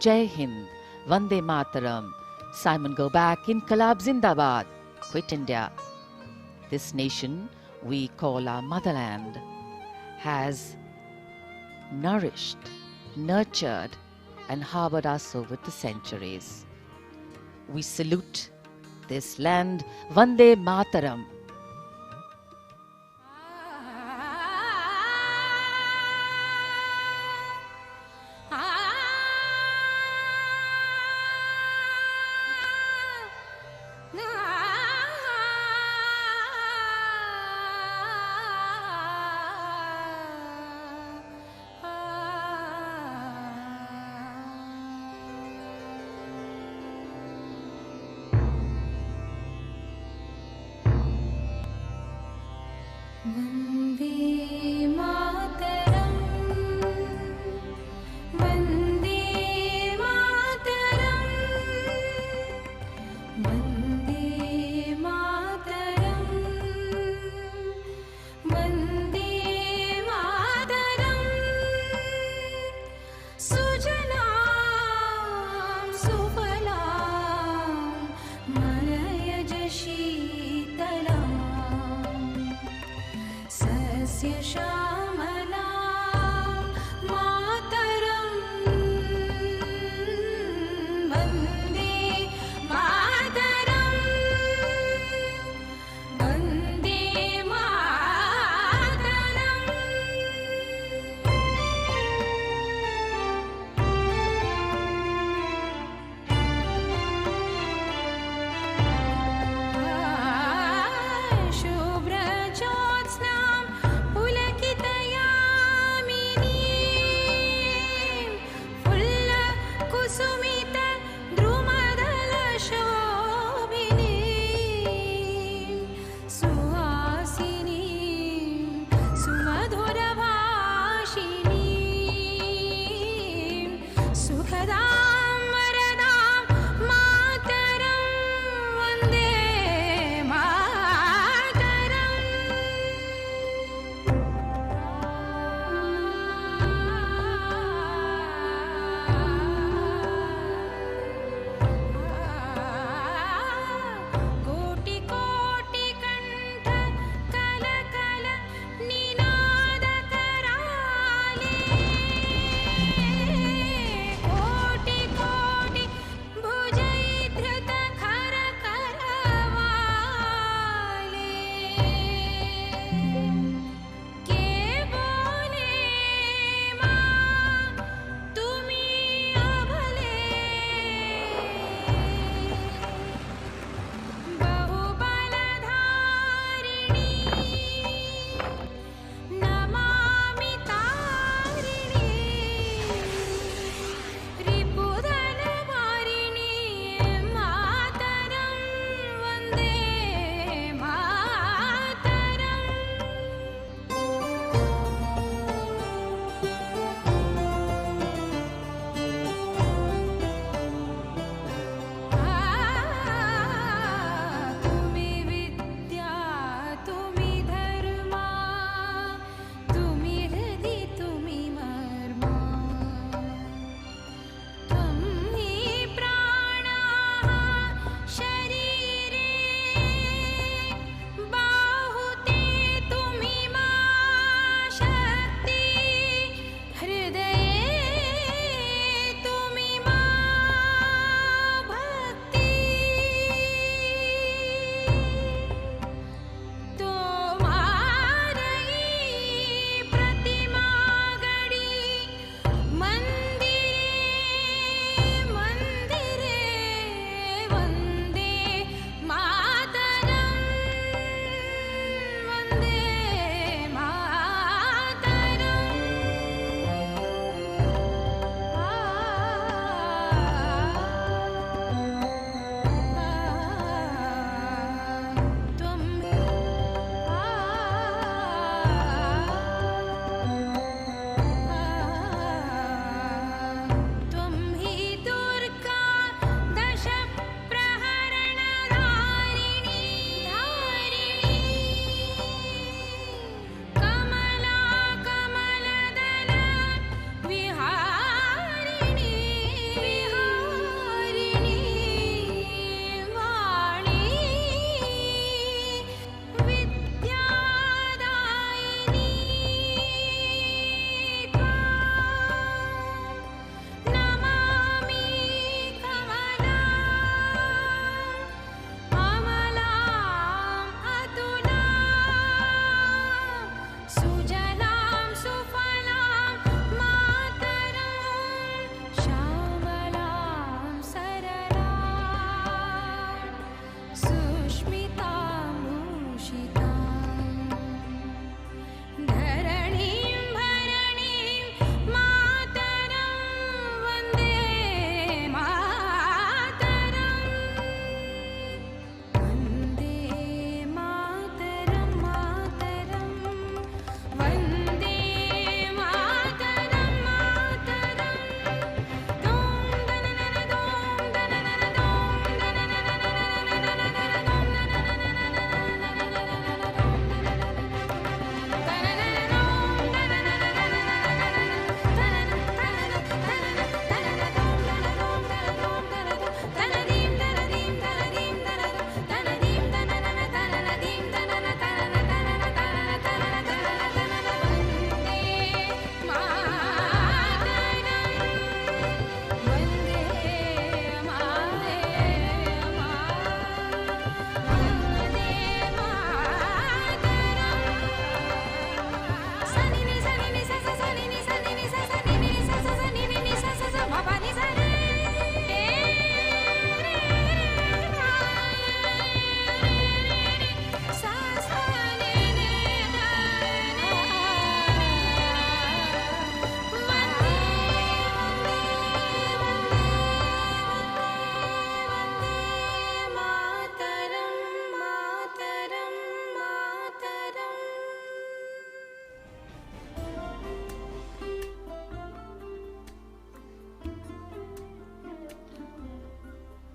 Jai Hind, Vande Mataram, Simon go back, Inqilab Zindabad, quit India. This nation we call our motherland has nourished, nurtured and harbored us over the centuries. We salute this land, Vande Mataram. कोटि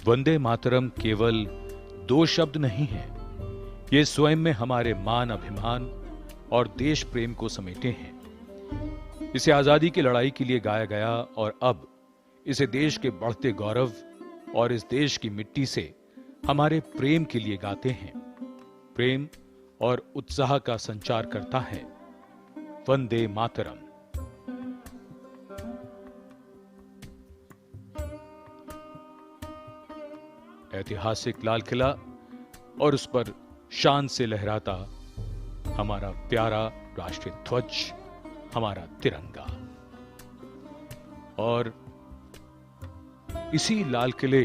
वंदे मातरम केवल दो शब्द नहीं हैं, ये स्वयं में हमारे मान अभिमान और देश प्रेम को समेटे हैं। इसे आजादी की लड़ाई के लिए गाया गया और अब इसे देश के बढ़ते गौरव और इस देश की मिट्टी से हमारे प्रेम के लिए गाते हैं। प्रेम और उत्साह का संचार करता है वंदे मातरम। ऐतिहासिक लाल किला और उस पर शान से लहराता हमारा प्यारा राष्ट्रीय ध्वज, हमारा तिरंगा। और इसी लाल किले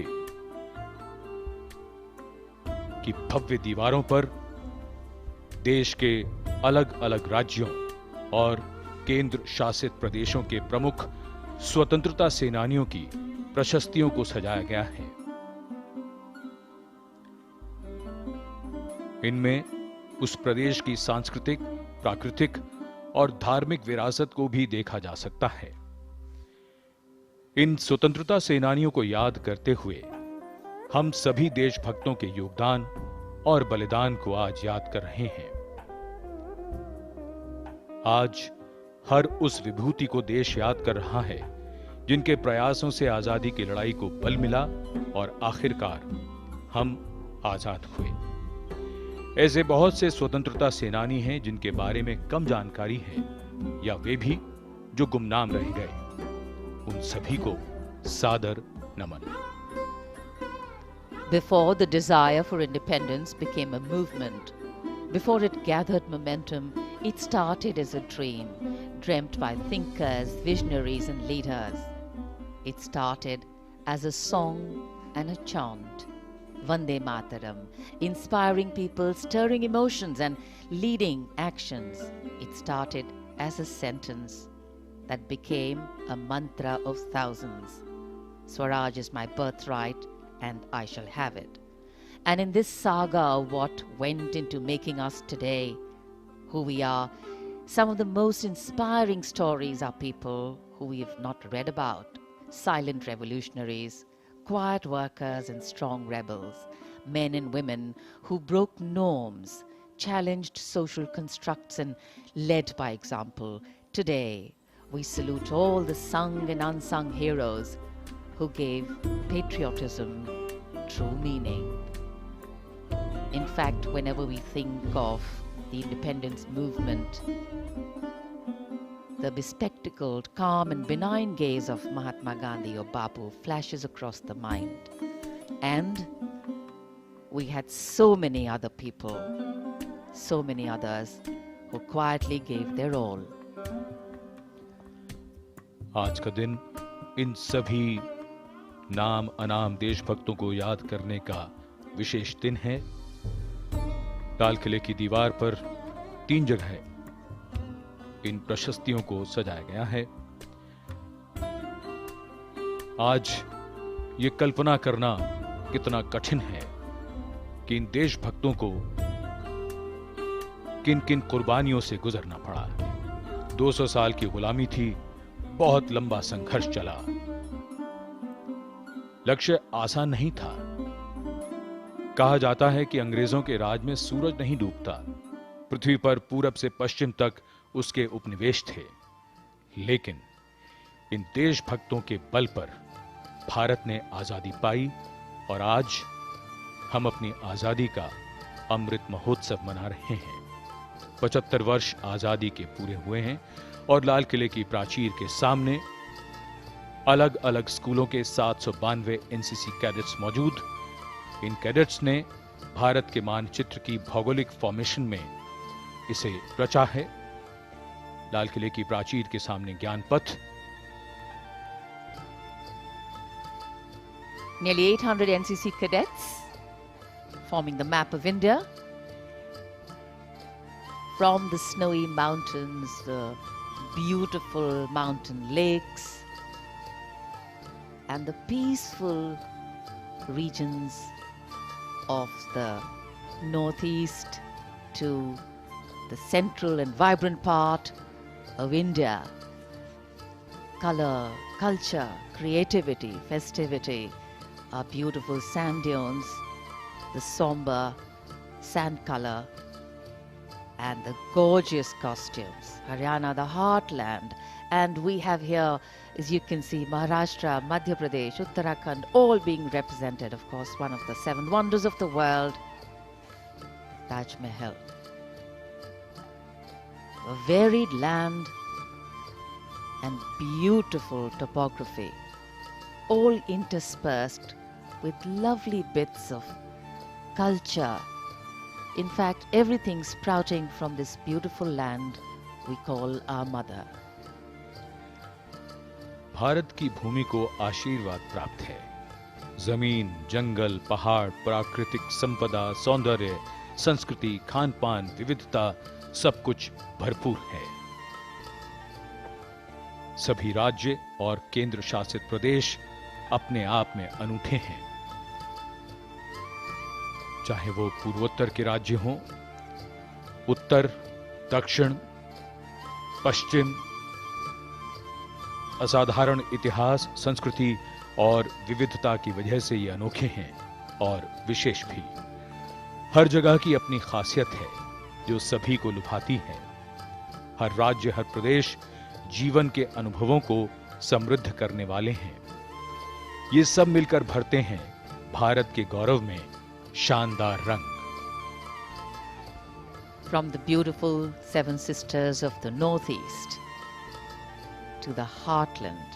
की भव्य दीवारों पर देश के अलग अलग राज्यों और केंद्र शासित प्रदेशों के प्रमुख स्वतंत्रता सेनानियों की प्रशस्तियों को सजाया गया है। इनमें उस प्रदेश की सांस्कृतिक, प्राकृतिक और धार्मिक विरासत को भी देखा जा सकता है। इन स्वतंत्रता सेनानियों को याद करते हुए हम सभी देशभक्तों के योगदान और बलिदान को आज याद कर रहे हैं। आज हर उस विभूति को देश याद कर रहा है जिनके प्रयासों से आजादी की लड़ाई को बल मिला और आखिरकार हम आजाद हुए। ऐसे बहुत से स्वतंत्रता सेनानी हैं जिनके बारे में कम जानकारी है या वे भी जो गुमनाम रह गए। उन सभी को सादर नमन। Before the desire for independence became a movement, before it gathered momentum, it started as a dream, dreamt by thinkers, visionaries and leaders. It started as a song and a chant, Vande Mataram, inspiring people, stirring emotions and leading actions. It started as a sentence that became a mantra of thousands. Swaraj is my birthright and I shall have it. And in this saga of what went into making us today who we are, some of the most inspiring stories are people who we have not read about. Silent revolutionaries, quiet workers and strong rebels, men and women who broke norms, challenged social constructs and led by example. Today, we salute all the sung and unsung heroes who gave patriotism true meaning. In fact, whenever we think of the independence movement, the bespectacled, calm and benign gaze of Mahatma Gandhi or Bapu flashes across the mind. And we had so many other people, so many others who quietly gave their all. आज का दिन इन सभी नाम अनाम देशभक्तों को याद करने का विशेष दिन है। लाल किले की दीवार पर 3 जगह इन प्रशस्तियों को सजाया गया है। आज ये कल्पना करना कितना कठिन है कि इन देशभक्तों को किन किन कुर्बानियों से गुजरना पड़ा। 200 साल की गुलामी थी, बहुत लंबा संघर्ष चला। लक्ष्य आसान नहीं था। कहा जाता है कि अंग्रेजों के राज में सूरज नहीं डूबता। पृथ्वी पर पूरब से पश्चिम तक उसके उपनिवेश थे, लेकिन इन देशभक्तों के बल पर भारत ने आजादी पाई और आज हम अपनी आजादी का अमृत महोत्सव मना रहे हैं। 75 वर्ष आजादी के पूरे हुए हैं और लाल किले की प्राचीर के सामने अलग अलग स्कूलों के 792 एनसीसी कैडेट्स मौजूद। इन कैडेट्स ने भारत के मानचित्र की भौगोलिक फॉर्मेशन में इसे रचा है। लाल किले की प्राचीर के सामने ज्ञान पथ। Nearly 800 NCC cadets forming the map of India. From the snowy mountains, the beautiful mountain lakes, and the peaceful regions of the northeast to the central and vibrant part of India. Color, culture, creativity, festivity our beautiful sand dunes, the somber sand color, and the gorgeous costumes. Haryana, the heartland. And we have here, as you can see, Maharashtra, Madhya Pradesh, Uttarakhand, all being represented. Of course, one of the 7 wonders of the world, Taj Mahal. A varied land and beautiful topography, all interspersed with lovely bits of culture. In fact, everything sprouting from this beautiful land we call our mother. Bharat की भूमि को आशीर्वाद प्राप्त है। जमीन, जंगल, पहाड़, प्राकृतिक संपदा, सौंदर्य, संस्कृति, खान-पान, विविधता, सब कुछ भरपूर है। सभी राज्य और केंद्र शासित प्रदेश अपने आप में अनूठे हैं। चाहे वो पूर्वोत्तर के राज्य हों, उत्तर, दक्षिण, पश्चिम, असाधारण इतिहास, संस्कृति और विविधता की वजह से ये अनोखे हैं और विशेष भी। हर जगह की अपनी खासियत है जो सभी को लुभाती है। हर राज्य, हर प्रदेश जीवन के अनुभवों को समृद्ध करने वाले हैं। ये सब मिलकर भरते हैं भारत के गौरव में शानदार रंग। From the beautiful 7 sisters of the Northeast to the heartland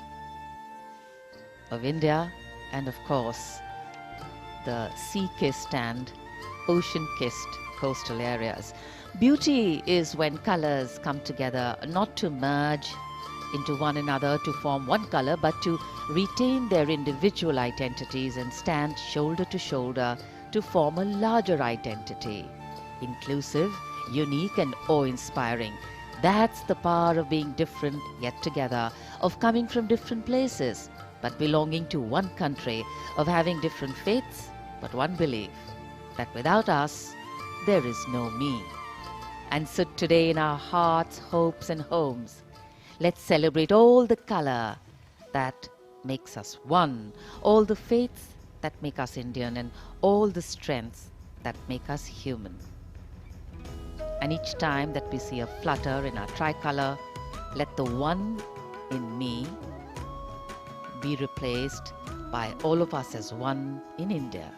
of India, and of course the sea-kissed and ocean-kissed coastal areas. Beauty is when colors come together, not to merge into one another to form one color, but to retain their individual identities and stand shoulder to shoulder to form a larger identity. Inclusive, unique and awe-inspiring. That's the power of being different yet together, of coming from different places but belonging to one country, of having different faiths but one belief, that without us there is no me. And so today in our hearts, hopes and homes, let's celebrate all the color that makes us one, all the faiths that make us Indian, and all the strengths that make us human. And each time that we see a flutter in our tricolor, let the one in me be replaced by all of us as one in India.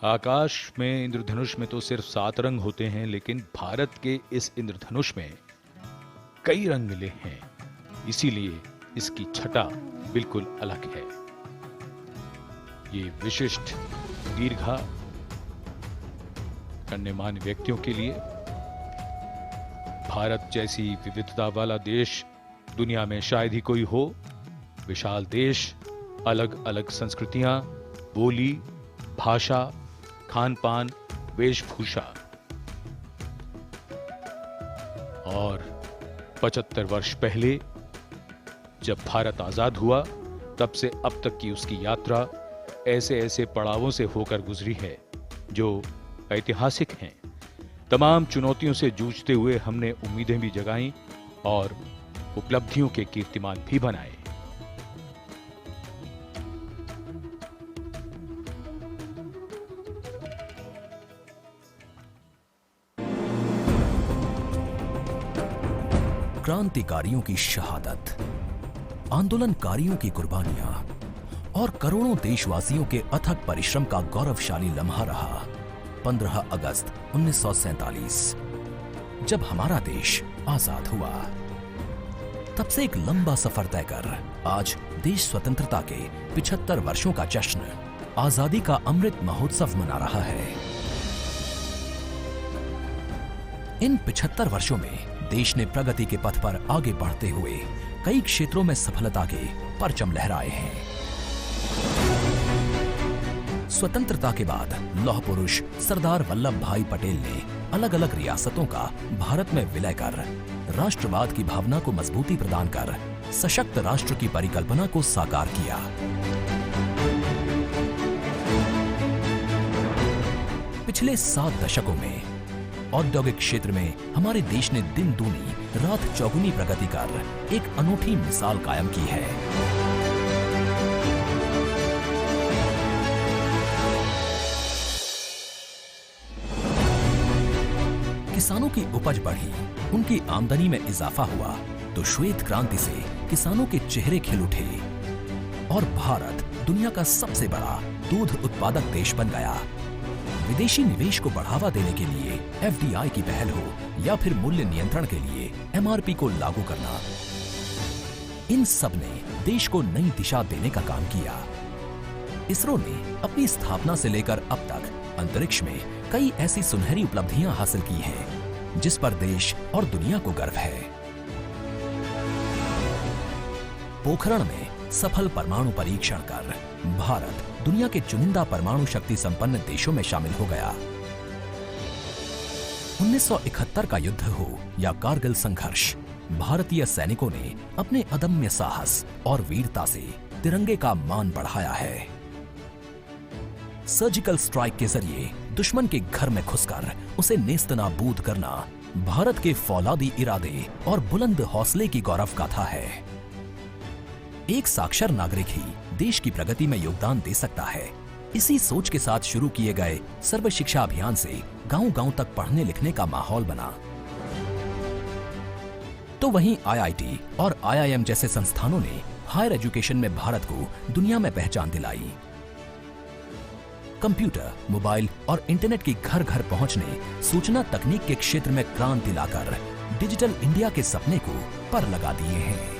आकाश में इंद्रधनुष में तो सिर्फ 7 रंग होते हैं, लेकिन भारत के इस इंद्रधनुष में कई रंग मिले हैं। इसीलिए इसकी छटा बिल्कुल अलग है। ये विशिष्ट दीर्घा गण्यमान्य व्यक्तियों के लिए, भारत जैसी विविधता वाला देश दुनिया में शायद ही कोई हो। विशाल देश, अलग अलग संस्कृतियां, बोली, भाषा, खान-पान, वेशभूषा, और 75 वर्ष पहले जब भारत आजाद हुआ, तब से अब तक की उसकी यात्रा ऐसे ऐसे पड़ावों से होकर गुजरी है जो ऐतिहासिक हैं। तमाम चुनौतियों से जूझते हुए हमने उम्मीदें भी जगाई और उपलब्धियों के कीर्तिमान भी बनाए। क्रांतिकारियों की शहादत, आंदोलनकारियों की कुर्बानियां और करोड़ों देशवासियों के अथक परिश्रम का गौरवशाली लम्हा रहा 15 अगस्त 1947, जब हमारा देश आजाद हुआ। तब से एक लंबा सफर तय कर आज देश स्वतंत्रता के 75 वर्षों का जश्न, आजादी का अमृत महोत्सव मना रहा है। इन 75 वर्षों में देश ने प्रगति के पथ पर आगे बढ़ते हुए कई क्षेत्रों में सफलता के परचम लहराए हैं। स्वतंत्रता के बाद लौह पुरुष सरदार वल्लभ भाई पटेल ने अलग अलग रियासतों का भारत में विलय कर राष्ट्रवाद की भावना को मजबूती प्रदान कर सशक्त राष्ट्र की परिकल्पना को साकार किया। पिछले 7 दशकों में औद्योगिक क्षेत्र में हमारे देश ने दिन दूनी रात चौगुनी प्रगति कर एक अनूठी मिसाल कायम की है। किसानों की उपज बढ़ी, उनकी आमदनी में इजाफा हुआ, तो श्वेत क्रांति से किसानों के चेहरे खिल उठे और भारत दुनिया का सबसे बड़ा दूध उत्पादक देश बन गया। विदेशी निवेश को बढ़ावा देने के लिए FDI की पहल हो या फिर मूल्य नियंत्रण के लिए MRP को लागू करना, इन सब ने देश को नई दिशा देने का काम किया। इसरो ने अपनी स्थापना से लेकर अब तक अंतरिक्ष में कई ऐसी सुनहरी उपलब्धियां हासिल की हैं, जिस पर देश और दुनिया को गर्व है। पोखरण में सफल परमाणु परीक्षण कर भारत दुनिया के चुनिंदा परमाणु शक्ति संपन्न देशों में शामिल हो गया। 1971 का युद्ध हो या कारगिल संघर्ष, भारतीय सैनिकों ने अपने अदम्य साहस और वीरता से तिरंगे का मान बढ़ाया है। सर्जिकल स्ट्राइक के जरिए दुश्मन के घर में घुसकर उसे नेस्तनाबूद करना भारत के फौलादी इरादे और बुलंद हौसले की गौरव गाथा है। एक साक्षर नागरिक ही देश की प्रगति में योगदान दे सकता है। इसी सोच के साथ शुरू किए गए सर्व शिक्षा अभियान से गांव-गांव तक पढ़ने लिखने का माहौल बना। तो वहीं IIT और IIM जैसे संस्थानों ने हायर एजुकेशन में भारत को दुनिया में पहचान दिलाई। कंप्यूटर, मोबाइल और इंटरनेट की घर घर पहुंच ने सूचना तकनीक के क्षेत्र में क्रांति लाकर डिजिटल इंडिया के सपने को पर लगा दिए हैं।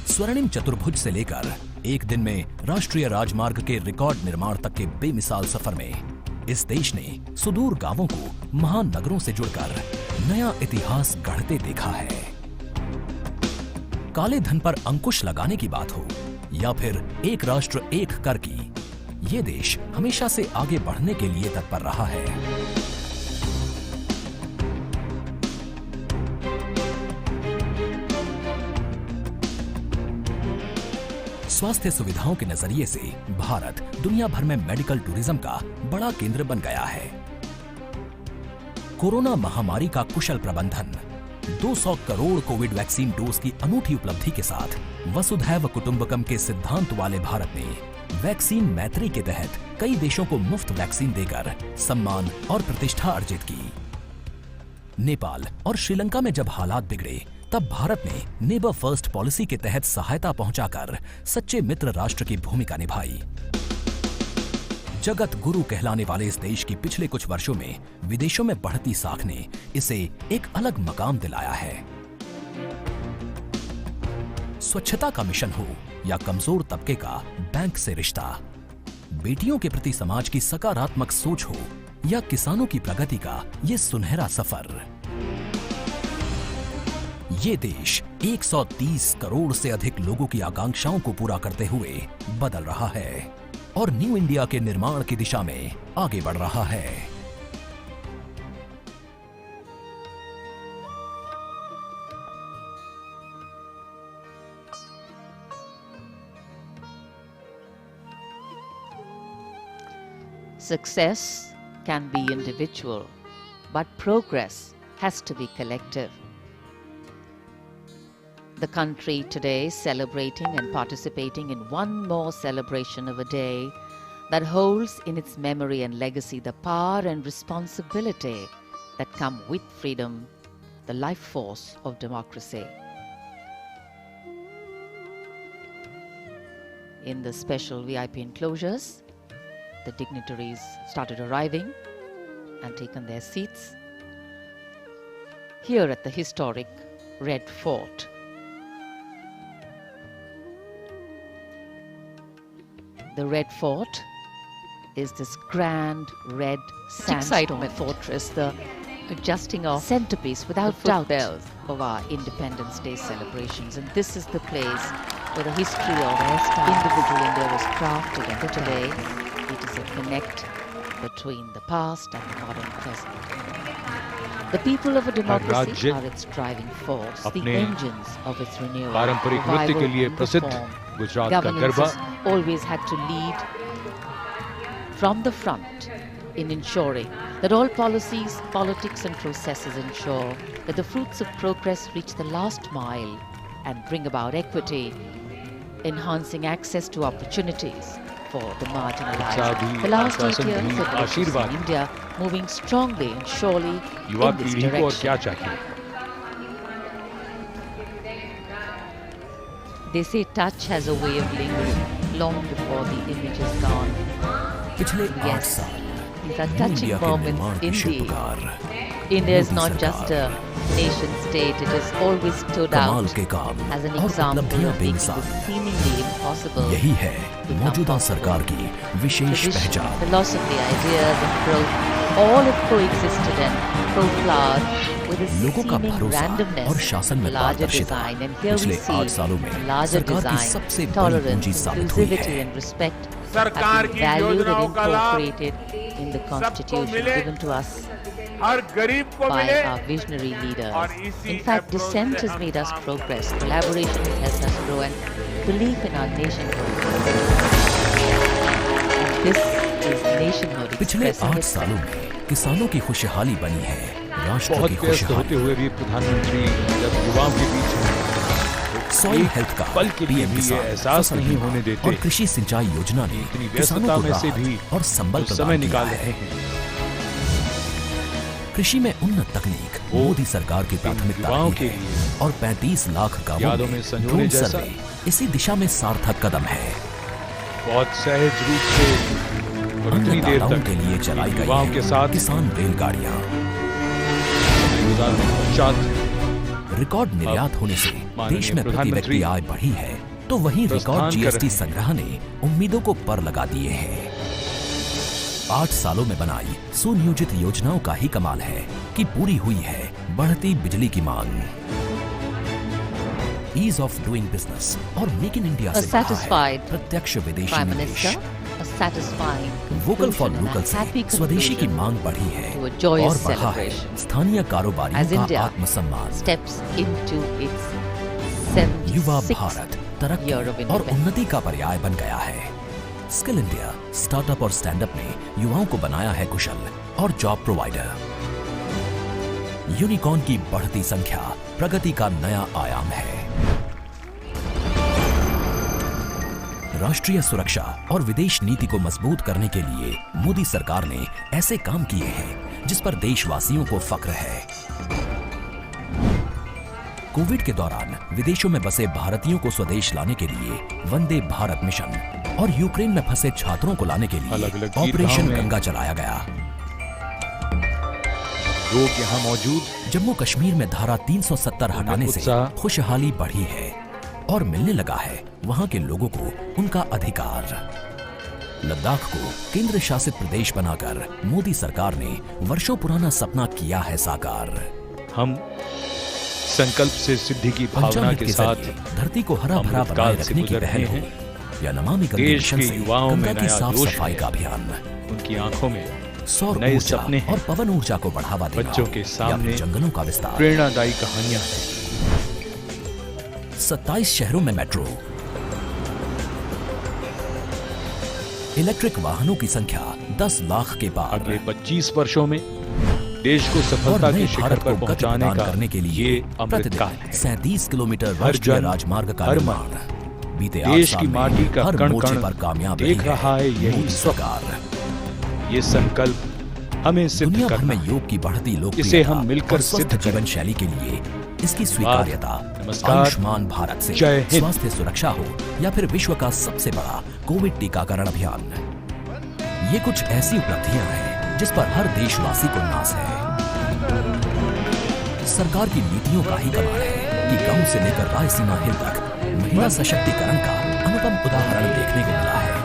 स्वर्णिम चतुर्भुज से लेकर एक दिन में राष्ट्रीय राजमार्ग के रिकॉर्ड निर्माण तक के बेमिसाल सफर में इस देश ने सुदूर गांवों को महानगरों से जुड़कर नया इतिहास गढ़ते देखा है। काले धन पर अंकुश लगाने की बात हो या फिर एक राष्ट्र एक कर की, ये देश हमेशा से आगे बढ़ने के लिए तत्पर रहा है। स्वास्थ्य सुविधाओं के नजरिए से भारत दुनिया भर में मेडिकल टूरिज्म का बड़ा केंद्र बन गया है। कोरोना महामारी का कुशल प्रबंधन, 200 करोड़ कोविड वैक्सीन डोज की अनूठी उपलब्धि के साथ वसुधैव कुटुंबकम के सिद्धांत वाले भारत ने वैक्सीन मैत्री के तहत कई देशों को मुफ्त वैक्सीन देकर सम्मान और प्रतिष्ठा अर्जित की। नेपाल और श्रीलंका में जब हालात बिगड़े, तब भारत ने नेबर फर्स्ट पॉलिसी के तहत सहायता पहुंचाकर सच्चे मित्र राष्ट्र की भूमिका निभाई। जगत गुरु कहलाने वाले इस देश की पिछले कुछ वर्षों में विदेशों में बढ़ती साख ने इसे एक अलग मकाम दिलाया है। स्वच्छता का मिशन हो या कमजोर तबके का बैंक से रिश्ता, बेटियों के प्रति समाज की सकारात्मक सोच हो या किसानों की प्रगति का ये सुनहरा सफर, ये देश 130 करोड़ से अधिक लोगों की आकांक्षाओं को पूरा करते हुए बदल रहा है और न्यू इंडिया के निर्माण की दिशा में आगे बढ़ रहा है। Success can be individual, but progress has to be collective. The country today is celebrating and participating in one more celebration of a day that holds in its memory and legacy the power and responsibility that come with freedom, the life force of democracy. In the special VIP enclosures, the dignitaries started arriving and taken their seats here at the historic Red Fort. The Red Fort is this grand red sandstone fortress, the adjusting of centerpiece without doubt of our Independence Day celebrations. And this is the place where the history of individual India was crafted, and today it is a connect between the past and the modern present. The people of a democracy are its driving force, the engines of its renewal. पारंपरिक नृत्य के लिए प्रसिद्ध गुजरात का garba always had to lead from the front in ensuring that all policies, politics and processes ensure that the fruits of progress reach the last mile and bring about equity, enhancing access to opportunities for the marginalized. साधी The last 8 शासन years भी have also आशीर्वाद seen India moving strongly and surely युवा in this पीढ़ी को और क्या direction. चाहिए? They say touch has a way of lingering long before the image is gone. पिछले 8 Yes, साल these are new touching India के निर्माण moments के indeed. शिल्पकार India is Modi not just a सरकार nation state, it has always stood कमाल out के काम as an और example उपलब्धियां of making बेमिसाल। the seemingly impossible यही है become मौजूदा possible. सरकार की विशेष Tradition, पहचान। philosophy, ideas and growth all have coexisted and co-flowered with a लोगों का seeming भरोसा randomness, और शासन में larger पारदर्शिता design, and here we पिछले 8 see सालों में larger सरकार की design, सबसे बड़ी tolerance, पूंजी साबित हुई inclusivity है। and respect सरकार have की been valued and योजनाओं का लाभ incorporated in the सबको constitution मिले, given to us हर गरीब को by मिले our visionary और leaders. इसी In fact, approach dissent से has हम made us काम progress. Collaboration has helped us grow and belief in our nationhood. And this is nationhood पिछले expressing 8 itself. सालों में किसानों की खुशहाली बनी है, राष्ट्र बहुत की व्यस्त होते खुशहाली। हुए भी प्रधानमंत्री जब युवाओं के बीच में सॉइल एक हेल्थ का पल के लिए भी ये किसान, एहसास फसल नहीं बीमा होने देते और कृषि सिंचाई योजना ने इतनी किसानों व्यस्तता को में से भी राहत और संबल कुछ प्रदान समय किया निकाल है। रहे हैं। कृषि में उन्नत तकनीक वो मोदी सरकार की प्राथमिकता युवाओं रही के है लिए और 35 लाख गांवों यादों में में संजोने ड्रोन जैसा सर्वे इसी दिशा में सार्थक कदम है। बहुत सहज रूप से और इतनी देर अन्नदाताओं तक के लिए चलाई गई युवाओं के साथ किसान रेलगाड़ियां, गुजारने के पश्चात रिकॉर्ड निर्यात होने से माननीय देश में प्रति प्रधानमंत्री व्यक्ति आय बढ़ी है, तो वहीं प्रस्थान रिकॉर्ड कर जीएसटी रहे हैं। संग्रह ने उम्मीदों को पर लगा दिए हैं। 8 सालों में बनाई सुनियोजित योजनाओं का ही कमाल है कि पूरी हुई है बढ़ती बिजली की मांग। ईज ऑफ डूइंग बिजनेस और मेक इन इंडिया A से बढ़ा है satisfied प्रत्यक्ष विदेशी Prime निवेश। Minister, a satisfying vocal for conclusion and local a से happy स्वदेशी की conclusion मांग बढ़ी है to a joyous और बढ़ा है celebration. स्थानीय कारोबारियों As का India आत्मसम्मान। steps into its युवा 76th भारत तरक्की year of और independence. उन्नति का पर्याय बन गया है। स्किल इंडिया स्टार्टअप और स्टैंड अप ने युवाओं को बनाया है कुशल और जॉब प्रोवाइडर। यूनिकॉर्न की बढ़ती संख्या प्रगति का नया आयाम है। राष्ट्रीय सुरक्षा और विदेश नीति को मजबूत करने के लिए मोदी सरकार ने ऐसे काम किए हैं जिस पर देशवासियों को फक्र है। कोविड के दौरान विदेशों में बसे भारतीयों को स्वदेश लाने के लिए वंदे भारत मिशन और यूक्रेन में फंसे छात्रों को लाने के लिए अलग-अलग ऑपरेशन ईदगाहों में गंगा चलाया गया। लोग यहाँ मौजूद जम्मू कश्मीर में धारा 370 हटाने से उत्साह खुशहाली बढ़ी है और मिलने लगा है वहां के लोगों को उनका अधिकार। लद्दाख को केंद्र शासित प्रदेश बनाकर मोदी सरकार ने वर्षों पुराना सपना किया है साकार। हम संकल्प से सिद्धि की भावना पंचामृत के के साथ जरिए धरती को हरा भरा अमृत बनाए काल से रखने की गुजर पहल रहे हो या नमामि गंगे देश मिशन के से युवाओं में गंगा की नया साफ जोश सफाई है। का अभियान, उनकी आंखों में सौर नए ऊर्जा सपने हैं। और पवन ऊर्जा को बढ़ावा देना बच्चों के या फिर सामने जंगलों का विस्तार। प्रेरणादायी कहानियां हैं। 27 शहरों में मेट्रो, इलेक्ट्रिक वाहनों की संख्या 10 लाख के पार अगले 25 वर्षों में देश को और सफलता नए के शिखर भारत को पर गति पहुंचाने प्रदान का करने के लिए ये अमृत काल है। 37 किलोमीटर हर राष्ट्रीय जन, राजमार्ग का हर निर्माण बीते 8 देश साल की में माटी का हर कण मोर्चे कण पर कामयाब देख रही रहा है यही मोदी सरकार। ये संकल्प हमें सिद्ध दुनिया भर करना में है। योग की बढ़ती इसे लोकप्रियता हम मिलकर और स्वस्थ सिद्ध जीवन करें। शैली के लिए इसकी स्वीकार्यता नमस्कार, आयुष्मान भारत से जय हिंद। स्वास्थ्य सुरक्षा हो या फिर विश्व का सबसे बड़ा कोविड टीकाकरण अभियान, ये कुछ ऐसी उपलब्धियां हैं जिस पर हर देशवासी को नाज है। सरकार की नीतियों का ही कमाल है कि गांव से लेकर रायसीमा हिल तक महिला सशक्तिकरण का अनुपम उदाहरण देखने को मिला है।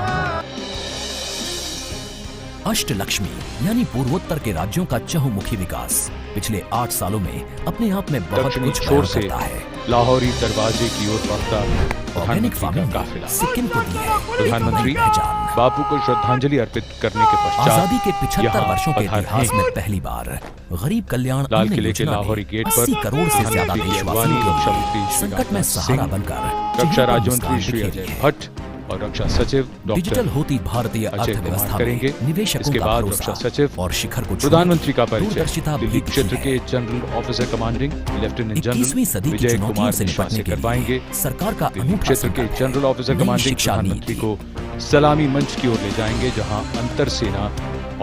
अष्टलक्ष्मी यानी पूर्वोत्तर के राज्यों का चहुमुखी विकास पिछले 8 सालों में अपने आप में बहुत दक्षिणी कुछ छोर बयां से करता है। लाहौरी दरवाजे की ओर बढ़ता ऑर्गेनिक प्रधानमंत्री फार्मिंग का ने काफिला। सिक्किम को दी है एक प्रधानमंत्री नई पहचान। बापू को श्रद्धांजलि अर्पित करने के पश्चात आजादी के 75 यहाँ वर्षों के पधारे इतिहास हैं। में पहली बार गरीब कल्याण लाल अन्न किले के योजना ने लाहौरी गेट पर 80 करोड़ से ज्यादा प्रधानमंत्री की देशवासियों अगवानी के रक्षा लिए मंत्री श्री संकट में राजनाथ सहारा सिंह, बनकर रक्षा चेहरे पर राज्य मंत्री मुस्कान श्री बिखेरी अजय है। भट्ट और रक्षा सचिव डिजिटल डॉक्टर होती भारतीय अजय अर्थव्यवस्था कुमार करेंगे। में निवेशकों इसके का बाद भरोसा रक्षा सचिव और शिखर को प्रधानमंत्री का परिचय, दूरदर्शिता दिल्ली भी क्षेत्र दिखती के है। जनरल ऑफिसर कमांडिंग लेफ्टिनेंट 21वीं जनरल सदी की विजय चुनौतियों कुमार से मिश्रा निपटने से के लिए करवाएंगे। सरकार का दिल्ली अनूठा क्षेत्र के संकल्प जनरल ऑफिसर नई कमांडिंग शिक्षा प्रधानमंत्री नीति। को सलामी मंच की ओर ले जाएंगे, जहां अंतर सेना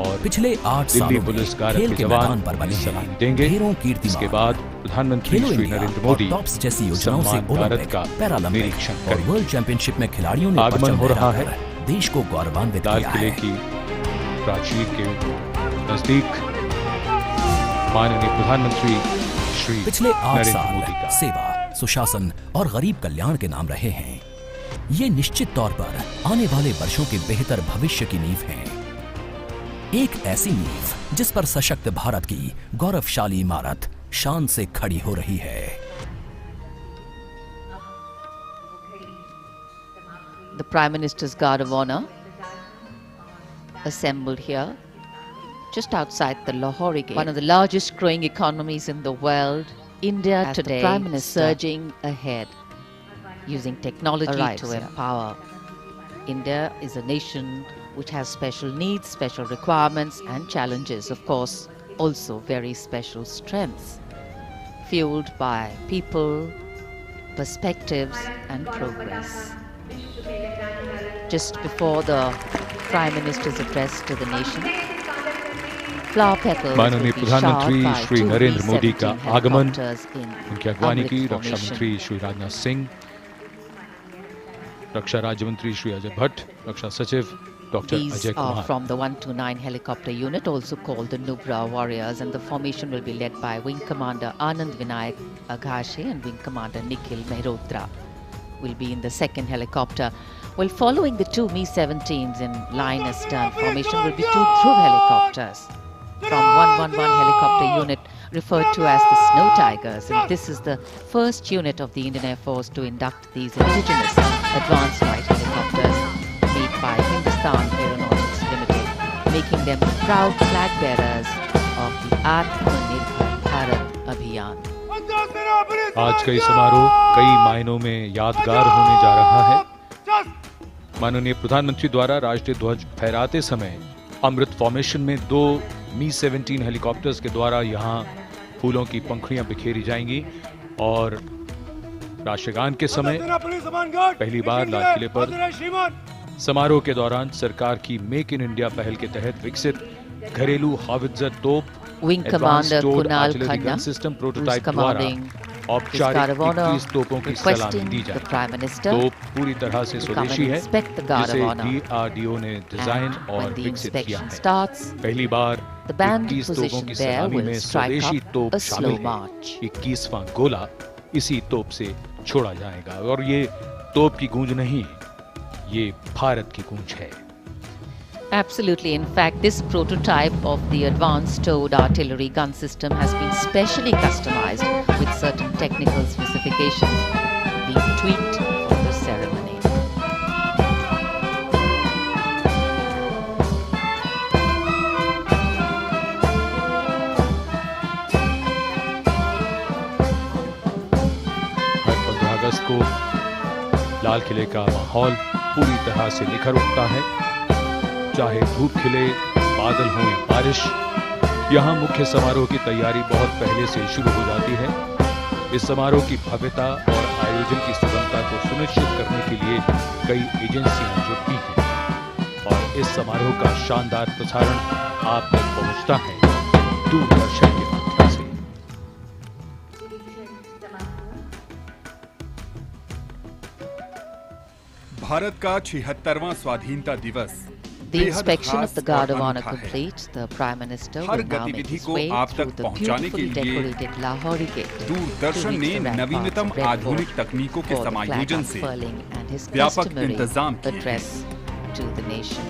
और पिछले 8 दिल्ली सालों पुलिस में गार्ड खेल के के जवान मैदान पर बने सलामी देंगे। ढेरों इसके कीर्तिमान बाद प्रधानमंत्री खेलो श्री इंडिया नरेंद्र और मोदी टॉप्स जैसी योजनाओं से सम्मान भारत ओलंपिक, का पैरालंपिक निरीक्षण और करेंगे। वर्ल्ड चैंपियनशिप में खिलाड़ियों ने आगमन परचम हो रहा है लहराकर देश को गौरवान्वित लाल किया किले है। की प्राचीर के नजदीक माननीय प्रधानमंत्री श्री पिछले 8 नरेंद्र साल मोदी का सेवा, सुशासन और गरीब कल्याण के नाम रहे हैं। ये निश्चित तौर पर आने वाले वर्षों के बेहतर भविष्य की नींव है। एक ऐसी नींव जिस पर सशक्त भारत की गौरवशाली इमारत शान से खड़ी हो रही है। The Prime Minister's Guard of Honor assembled here just outside the Lahore Gate, one of the largest growing economies in the world. India As the today Prime Minister surging ahead, using technology to empower. India is a nation which has special needs, special requirements and challenges, of course, also very special strengths, fueled by people, perspectives and progress. Just before the Prime Minister's address to the nation, flower petals will माननीय be प्रधानमंत्री showered by Shri 2 Narendra Modi का B-17 आगमन, helicopters in उनकी अगवानी की Amrit रक्षा formation. मंत्री श्री राजनाथ सिंह, रक्षा राज्य मंत्री श्री अजय भट्ट, रक्षा सचिव doctor These Ajay are Kumar. from the 129 helicopter unit, also called the Nubra Warriors, and the formation will be led by Wing Commander Anand Vinayak Agashe and Wing Commander Nikhil Mehrotra will be in the second helicopter. Well, following the 2 Mi-17s in line astern formation will be 2 Dhruv helicopters from 111 helicopter unit referred to as the Snow Tigers, and this is the first unit of the Indian Air Force to induct these indigenous advanced light helicopters made by Hindustan Aeronautics Limited, making them the proud flag bearers of the Atmanirbhar Bharat Abhiyan. आज का ये समारोह कई मायनों में यादगार होने जा रहा है। माननीय प्रधानमंत्री द्वारा राष्ट्रीय ध्वज फहराते समय अमृत फॉर्मेशन में 2 Mi-17 हेलीकॉप्टर्स के द्वारा यहाँ फूलों की पंखुड़ियां बिखेरी जाएंगी और राष्ट्रगान के समय पहली बार लाल किले पर समारोह के दौरान सरकार की मेक इन इंडिया पहल के तहत विकसित घरेलू हावित्जर तोप Wing Commander Kunal Khanna, system who is prototype द्वारा commanding his Guard औपचारिक of Honor, 21 तोपों की सलामी requesting दी the जाए। Prime Minister तोप पूरी तरह से to come स्वदेशी and है, inspect the Guard of जिसे Honor. DRDO ने डिजाइन And और when the विकसित किया inspection है। starts, पहली बार the band 21 तोपों position की there सलामी will में strike स्वदेशी up तोप a शामिल slow है। march. 21वां गोला इसी तोप से छोड़ा जाएगा और ये तोप की गूंज नहीं, ये भारत की गूंज है। Absolutely. In fact, this prototype of the advanced towed artillery gun system has been specially customized with certain technical specifications being tweaked for the ceremony. हर 15 अगस्त को लाल किले का माहौल पूरी तरह से निखर उठता है, चाहे धूप खिले, बादल हो या बारिश। यहाँ मुख्य समारोह की तैयारी बहुत पहले से शुरू हो जाती है। इस समारोह की भव्यता और आयोजन की सुगमता को सुनिश्चित करने के लिए कई एजेंसियां जुटी हैं और इस समारोह का शानदार प्रसारण आप तक पहुंचता है दूरदर्शन के माध्यम से। भारत का 76वां स्वाधीनता दिवस The inspection of the Guard of Honor complete. The Prime Minister will now make his way through the beautifully decorated Lahore Gate. Doordarshan ने नवीनतम आधुनिक तकनीकों के समायोजन से व्यापक इंतजाम किए address to the nation.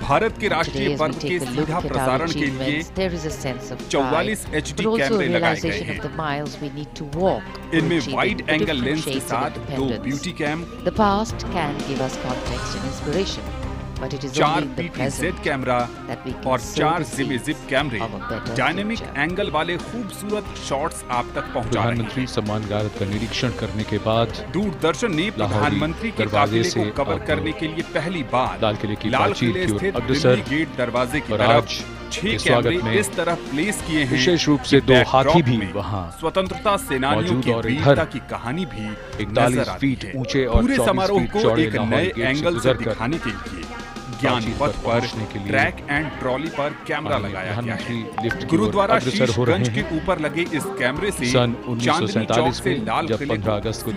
Bharat के Today, राष्ट्रीय as we पर्व के take a look सीधा at our प्रसारण के लिए achievements, there is a sense of 44 pride, HD but also a कैमरे लगाए गए realization of हैं। the miles we need to walk. to इनमें achieving wide the angle different lens के shades of साथ 2 independence. Beauty cam, The past can give us context and inspiration. but it is 4 only in the PTZ present camera that we can और sow 4 the gym seeds zip कैमरे of a better dynamic future. Angle वाले खूबसूरत shots आप तक पहुंचा रहे हैं। प्रधानमंत्री सम्मान गारद का निरीक्षण करने के बाद दूरदर्शन ने प्रधानमंत्री के दरवाजे काफिले से को कवर अब करने के लिए पहली बार लाल किले की लाल प्राचीर किले की ओर स्थित अग्रसर दिल्ली गेट दरवाजे की और तरफ आज 6 के स्वागत कैमरे में इस तरफ प्लेस किए हैं। विशेष रूप से कि 2 हाथी बैकड्रॉप भी में वहां स्वतंत्रता सेनानियों मौजूद की और वीरता इधर की कहानी भी 41 नजर आती फीट है। ऊंचे और पूरे 24 समारोह फीट को चौड़े एक लाहौर नए गेट से एंगल से गुजरकर दिखाने के लिए ज्ञान प्राचीर पथ पर पर पहुंचने के लिए ट्रैक एंड ट्रॉली पर कैमरा माननीय लगाया गया प्रधानमंत्री है। लिफ्ट की ओर गुरुद्वारा अग्रसर हो रहे शीशगंज के हैं। ऊपर लगे इस कैमरे से सन चांदनी चौक 1947 से में लाल जब किले 15 अगस्त को